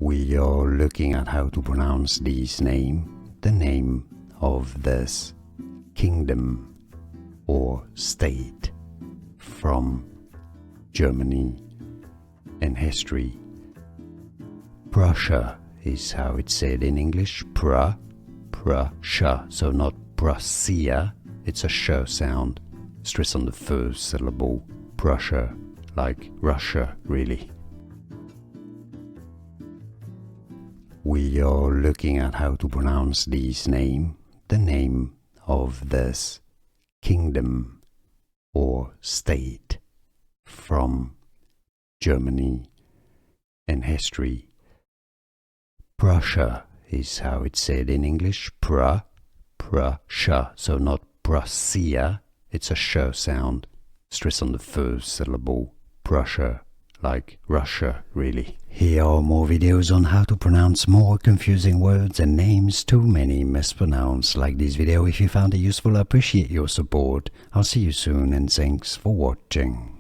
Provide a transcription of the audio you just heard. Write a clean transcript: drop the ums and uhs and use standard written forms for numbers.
We are looking at how to pronounce this name, the name of this kingdom or state from Germany in history. Prussia is how it's said in English. Prussia, so not Prussia, it's a sh sound. Stress on the first syllable. Prussia, like Russia, really. We are looking at how to pronounce this name, the name of this kingdom or state from Germany in history. Prussia is how it's said in English. Prussia, so not Prussia, it's a sh sound. Stress on the first syllable. Prussia, like Russia, really. Here are more videos on how to pronounce more confusing words and names too many mispronounced. Like this video if you found it useful. I appreciate your support. I'll see you soon and thanks for watching.